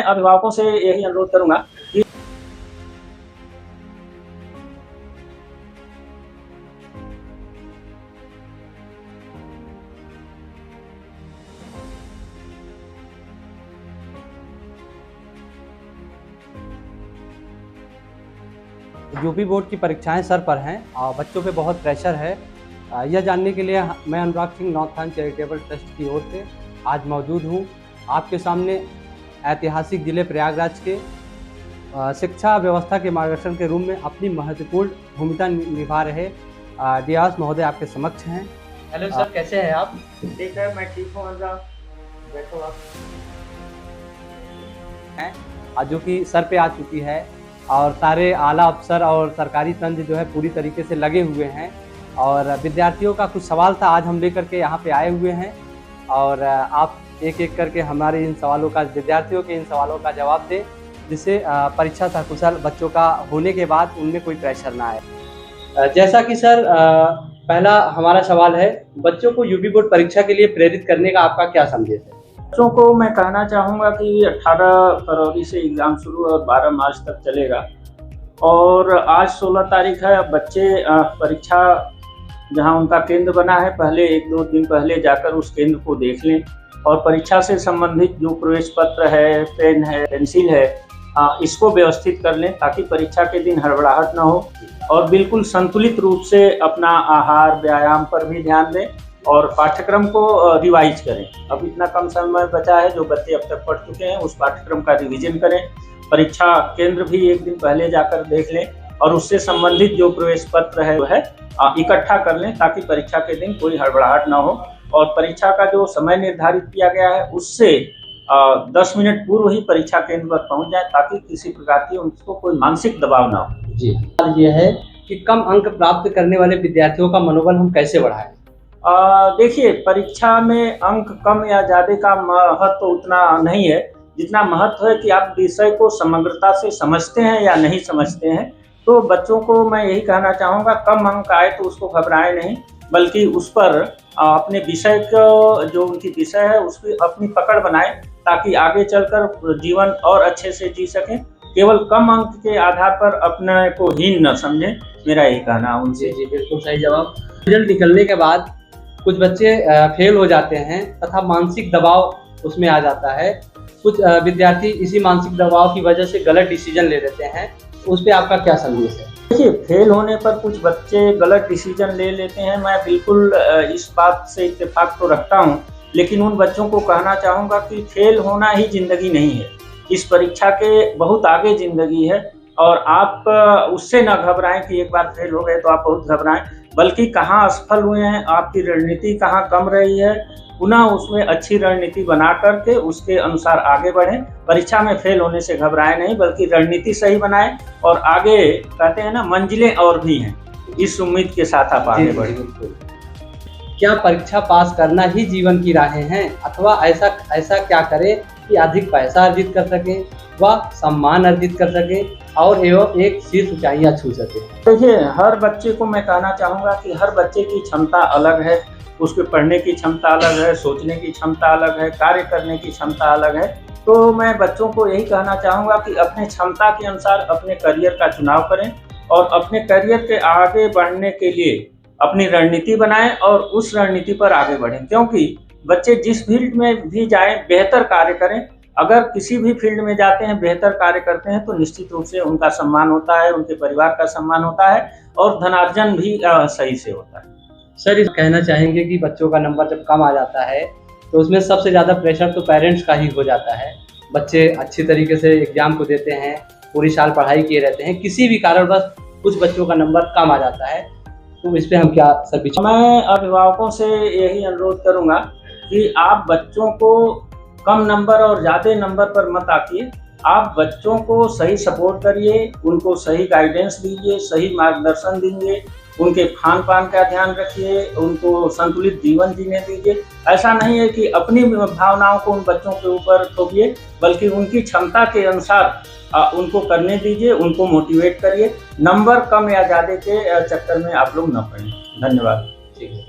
अभिभावकों से यही अनुरोध करूंगा कि यूपी बोर्ड की परीक्षाएं सर पर हैं और बच्चों पे बहुत प्रेशर है। यह जानने के लिए मैं Anurag Singh northern charitable trust की ओर से आज मौजूद हूं आपके सामने ऐतिहासिक जिले प्रयागराज के शिक्षा व्यवस्था के मार्गदर्शन के रूप में अपनी महत्वपूर्ण भूमिका निभा रहे डियास महोदय आपके समक्ष हैं। हेलो सर, कैसे हैं आप? ठीक है, मैं ठीक हूँ अनुराग, बैठो आप। जो कि सर पे आ चुकी है और सारे आला अफसर और सरकारी तंत्र जो है पूरी तरीके से लगे हुए हैं और विद्यार्थियों का कुछ सवाल था आज हम लेकर के यहाँ पे आए हुए हैं और आप एक एक करके हमारे इन सवालों का, विद्यार्थियों के इन सवालों का जवाब दें जिससे परीक्षा सकुशल बच्चों का होने के बाद उनमें कोई प्रेशर ना आए। जैसा कि सर पहला हमारा सवाल है, बच्चों को यूपी बोर्ड परीक्षा के लिए प्रेरित करने का आपका क्या संदेश है? बच्चों को मैं कहना चाहूँगा कि 18 फरवरी से एग्ज़ाम शुरू और 12 मार्च तक चलेगा और आज 16 तारीख है। अब बच्चे परीक्षा जहां उनका केंद्र बना है पहले 1-2 दिन पहले जाकर उस केंद्र को देख लें और परीक्षा से संबंधित जो प्रवेश पत्र है, पेन है, पेंसिल है, इसको व्यवस्थित कर लें ताकि परीक्षा के दिन हड़बड़ाहट ना हो और बिल्कुल संतुलित रूप से अपना आहार व्यायाम पर भी ध्यान दें और पाठ्यक्रम को रिवाइज करें। अब इतना कम समय बचा है, जो बच्चे अब तक पढ़ चुके हैं उस पाठ्यक्रम का रिवीजन करें। परीक्षा केंद्र भी एक दिन पहले जाकर देख लें और उससे संबंधित जो प्रवेश पत्र है वो है इकट्ठा कर लें ताकि परीक्षा के दिन कोई हड़बड़ाहट ना हो और परीक्षा का जो समय निर्धारित किया गया है उससे 10 मिनट पूर्व ही परीक्षा केंद्र पर पहुंच जाए ताकि किसी प्रकार की उनको कोई मानसिक दबाव ना हो। जी, ये है कि कम अंक प्राप्त करने वाले विद्यार्थियों का मनोबल हम कैसे बढ़ाएं? देखिए, परीक्षा में अंक कम या ज्यादा का महत्व उतना नहीं है जितना महत्व है कि आप विषय को समग्रता से समझते हैं या नहीं समझते हैं। तो बच्चों को मैं यही कहना चाहूँगा, कम अंक आए तो उसको घबराएं नहीं, बल्कि उस पर अपने विषय को, जो उनकी विषय है उसकी अपनी पकड़ बनाएं ताकि आगे चलकर जीवन और अच्छे से जी सकें। केवल कम अंक के आधार पर अपने को हीन न समझें, मेरा यही कहना है उनसे। जी, बिल्कुल सही जवाब। रिजल्ट निकलने के बाद कुछ बच्चे फेल हो जाते हैं तथा मानसिक दबाव उसमें आ जाता है। कुछ विद्यार्थी इसी मानसिक दबाव की वजह से गलत डिसीजन ले लेते हैं, उस पर आपका क्या संदेश है? देखिए, फेल होने पर कुछ बच्चे गलत डिसीजन ले लेते हैं, मैं बिल्कुल इस बात से इत्तेफाक तो रखता हूं, लेकिन उन बच्चों को कहना चाहूँगा कि फेल होना ही जिंदगी नहीं है। इस परीक्षा के बहुत आगे जिंदगी है और आप उससे न घबराएं कि एक बार फेल हो गए तो आप बहुत घबराएं, बल्कि कहाँ असफल हुए हैं, आपकी रणनीति कहाँ कम रही है, पुनः उसमें अच्छी रणनीति बना करके उसके अनुसार आगे बढ़ें। परीक्षा में फेल होने से घबराएं नहीं, बल्कि रणनीति सही बनाएं और आगे, कहते हैं ना, मंजिलें और भी हैं, इस उम्मीद के साथ आप आगे बढ़ें। क्या परीक्षा पास करना ही जीवन की राहें हैं अथवा ऐसा क्या करें कि अधिक पैसा अर्जित कर सकें व सम्मान अर्जित कर सकें और एवं एक शीर्ष ऊंचाइयां छू सकें? देखिए, हर बच्चे को मैं कहना चाहूँगा कि हर बच्चे की क्षमता अलग है, उसके पढ़ने की क्षमता अलग है, सोचने की क्षमता अलग है, कार्य करने की क्षमता अलग है। तो मैं बच्चों को यही कहना चाहूँगा कि अपने क्षमता के अनुसार अपने करियर का चुनाव करें और अपने करियर के आगे बढ़ने के लिए अपनी रणनीति बनाएं और उस रणनीति पर आगे बढ़ें, क्योंकि बच्चे जिस फील्ड में भी जाएं बेहतर कार्य करें। अगर किसी भी फील्ड में जाते हैं, बेहतर कार्य करते हैं तो निश्चित रूप से उनका सम्मान होता है, उनके परिवार का सम्मान होता है और धनार्जन भी सही से होता है। सर, इस कहना चाहेंगे कि बच्चों का नंबर जब कम आ जाता है तो उसमें सबसे ज़्यादा प्रेशर तो पेरेंट्स का ही हो जाता है। बच्चे अच्छी तरीके से एग्जाम को देते हैं, पूरी साल पढ़ाई किए रहते हैं, किसी भी कारणवश कुछ बच्चों का नंबर कम आ जाता है, तो इस पर हम क्या सर विचार? मैं अभिभावकों से यही अनुरोध करूंगा कि आप बच्चों को कम नंबर और ज़्यादा नंबर पर मत आकिए। आप बच्चों को सही सपोर्ट करिए, उनको सही गाइडेंस दीजिए, सही मार्गदर्शन दीजिए, उनके खान पान का ध्यान रखिए, उनको संतुलित जीवन जीने दीजिए। ऐसा नहीं है कि अपनी भावनाओं को उन बच्चों के ऊपर थोपिए, बल्कि उनकी क्षमता के अनुसार उनको करने दीजिए, उनको मोटिवेट करिए। नंबर कम या ज़्यादा के चक्कर में आप लोग न पड़ें। धन्यवाद। ठीक है।